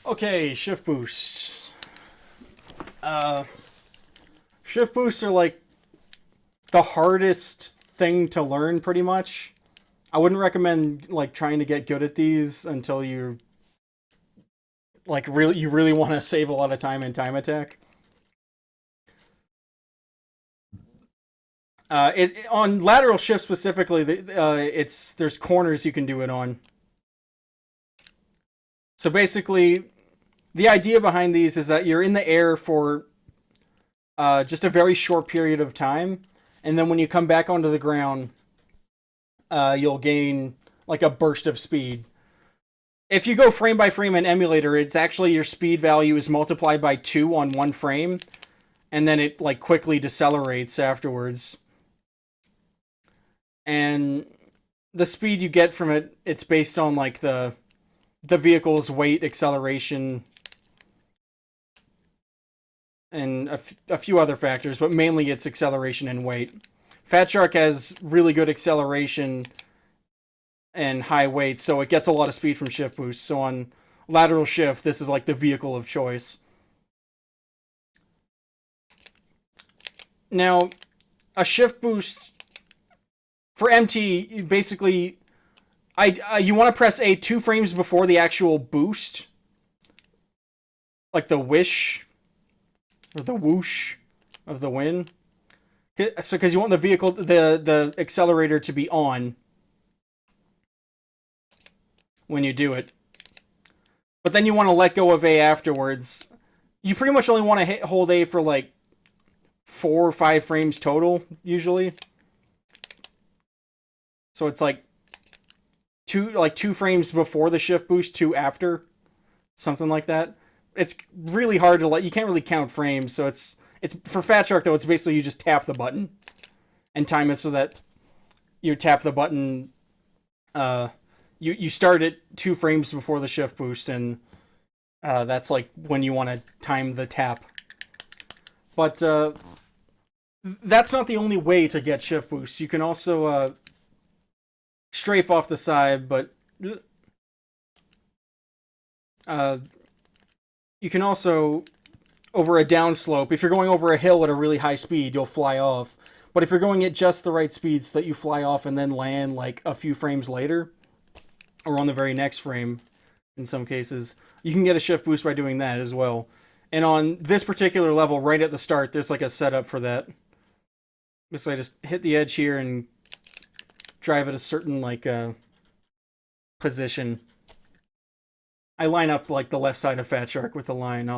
Okay, shift boost. Shift boosts are like the hardest thing to learn, pretty much. I wouldn't recommend like trying to get good at these until you really want to save a lot of time in time attack. It on lateral shift specifically, it's there's corners you can do it on. So basically, the idea behind these is that you're in the air for just a very short period of time, and then when you come back onto the ground, you'll gain like a burst of speed. If you go frame by frame in emulator, it's actually your speed value is multiplied by 2 on one frame, and then it like quickly decelerates afterwards. And the speed you get from it, it's based on like the vehicle's weight, acceleration, and a few other factors, but mainly it's acceleration and weight. Fat Shark has really good acceleration and high weight, so it gets a lot of speed from shift boost. So on lateral shift, this is like the vehicle of choice. Now, a shift boost for MT, basically, you want to press A 2 frames before the actual boost, like the wish or the whoosh of the wind. So, because you want the vehicle, the accelerator to be on when you do it, but then you want to let go of A afterwards. You pretty much only want to hold A for like 4 or 5 frames total, usually. So it's like two frames before the shift boost, 2 after, something like that. It's really hard to you can't really count frames, so it's for Fat Shark though. It's basically you just tap the button and time it so that you tap the button. You start it 2 frames before the shift boost, and that's like when you want to time the tap. But that's not the only way to get shift boost. You can also strafe off the side, but you can also over a downslope. If you're going over a hill at a really high speed, you'll fly off. But if you're going at just the right speed so that you fly off and then land like a few frames later, or on the very next frame, in some cases, you can get a shift boost by doing that as well. And on this particular level, right at the start, there's like a setup for that. So I just hit the edge here and drive at a certain like position. I line up like the left side of Fat Shark with the line.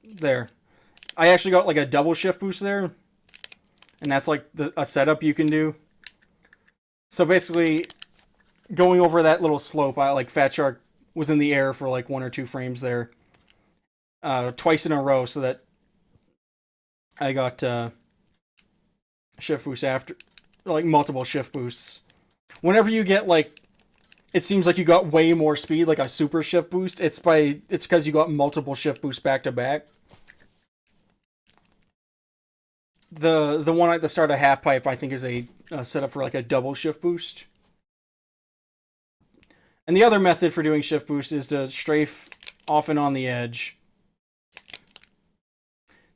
There. I actually got like a double shift boost there, and that's like a setup you can do. So basically, going over that little slope, like Fat Shark was in the air for like 1 or 2 frames there, twice in a row, so that I got shift boost after, like multiple shift boosts. Whenever you get like, it seems like you got way more speed, like a super shift boost. It's because you got multiple shift boosts back to back. The one at the start of half pipe, I think, is a setup for like a double shift boost. And the other method for doing shift boost is to strafe off and on the edge.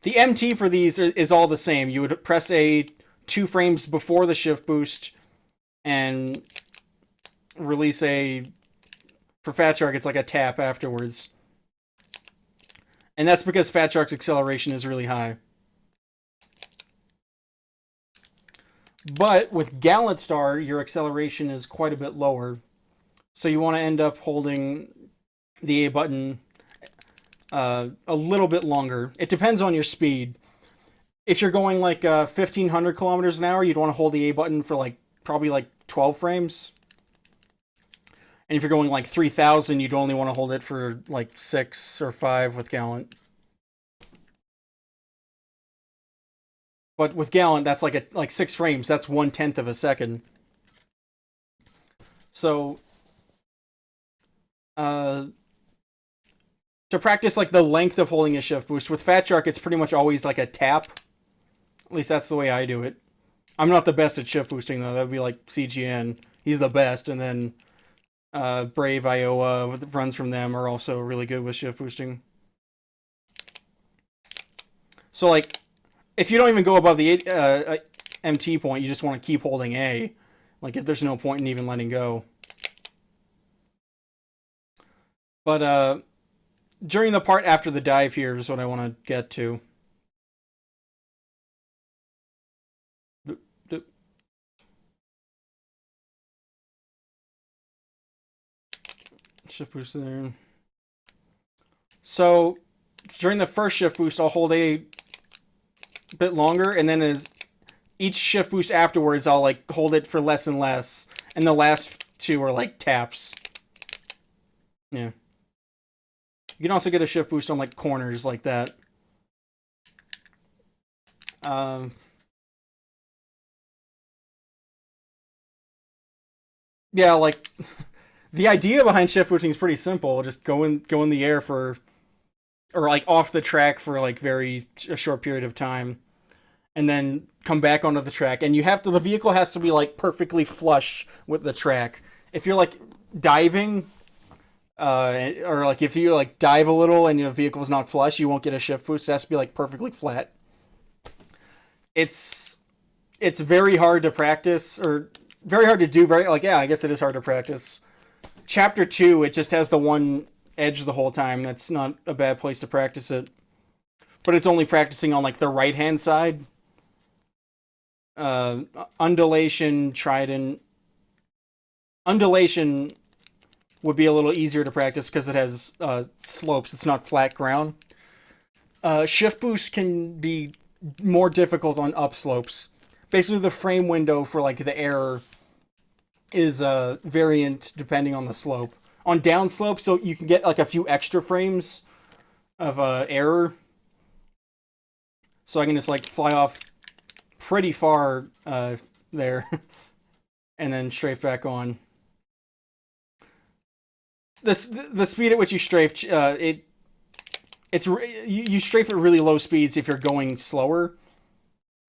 The MT for these is all the same. You would press A 2 frames before the shift boost and release A. For Fat Shark, it's like a tap afterwards. And that's because Fat Shark's acceleration is really high. But with Gallant Star, your acceleration is quite a bit lower. So you want to end up holding the A button a little bit longer. It depends on your speed. If you're going like 1,500 kilometers an hour, you'd want to hold the A button for like probably like 12 frames. And if you're going like 3,000, you'd only want to hold it for like 6 or 5 with Gallant. But with Gallant, that's like 6 frames. That's 1/10 of a second. So, to practice like the length of holding a shift boost with Fat Shark, it's pretty much always like a tap. At least that's the way I do it. I'm not the best at shift boosting though. That would be like CGN. He's the best, and then Brave, Iowa, with runs from them are also really good with shift boosting. So like, if you don't even go above the MT point, you just want to keep holding A. Like, there's no point in even letting go. But during the part after the dive here is what I want to get to. Shift boost there. So during the first shift boost, I'll hold A bit longer, and then as each shift boost afterwards, I'll like hold it for less and less, and the last two are like taps. Yeah. You can also get a shift boost on like corners like that. Um, yeah, like the idea behind shift boosting is pretty simple. Just go in the air for, or like off the track for like a short period of time, and then come back onto the track. And you have to, the vehicle has to be like perfectly flush with the track. If you're like diving, or like if you like dive a little and your vehicle is not flush, you won't get a shift boost. It has to be like perfectly flat. It's very hard to practice, or very hard to do. Very like, yeah, I guess it is hard to practice. Chapter 2, it just has the one edge the whole time. That's not a bad place to practice it, but it's only practicing on like the right hand side. Undulation, trident. Undulation would be a little easier to practice because it has slopes. It's not flat ground. Shift boost can be more difficult on upslopes. Basically, the frame window for like the error is variant depending on the slope. On downslope, so you can get like a few extra frames of error. So I can just like fly off pretty far there, and then strafe back on. The speed at which you strafe you strafe at really low speeds if you're going slower.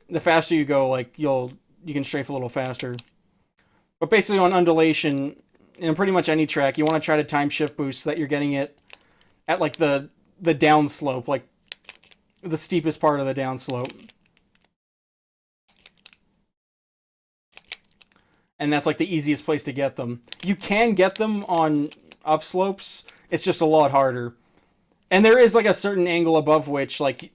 The faster you go, like you can strafe a little faster. But basically on undulation, in pretty much any track, you want to try to time shift boost so that you're getting it at like the downslope, like the steepest part of the downslope. And that's like the easiest place to get them. You can get them on upslopes. It's just a lot harder. And there is like a certain angle above which like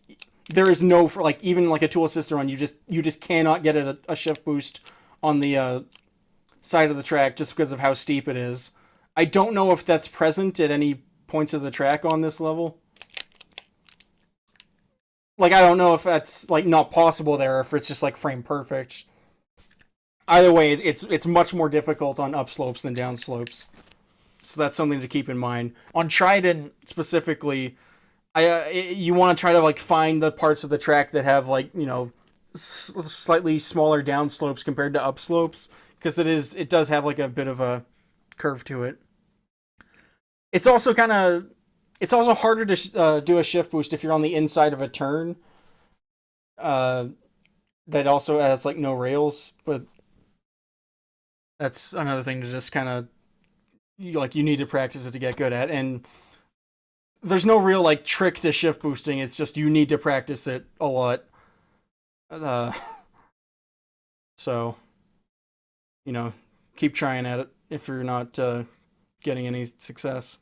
there is no, for like even like a tool assist run, you just cannot get a shift boost on the side of the track just because of how steep it is. I don't know if that's present at any points of the track on this level. Like, I don't know if that's like not possible there, or if it's just like frame perfect. Either way, it's much more difficult on upslopes than downslopes. So that's something to keep in mind. On Trident specifically, you want to try to like find the parts of the track that have like, you know, slightly smaller downslopes compared to upslopes, because it does have like a bit of a curve to it. It's also harder to do a shift boost if you're on the inside of a turn. That also has like no rails, but that's another thing to just kind of you need to practice it to get good at. And there's no real like trick to shift boosting. It's just you need to practice it a lot. Uh, so, you know, keep trying at it if you're not getting any success.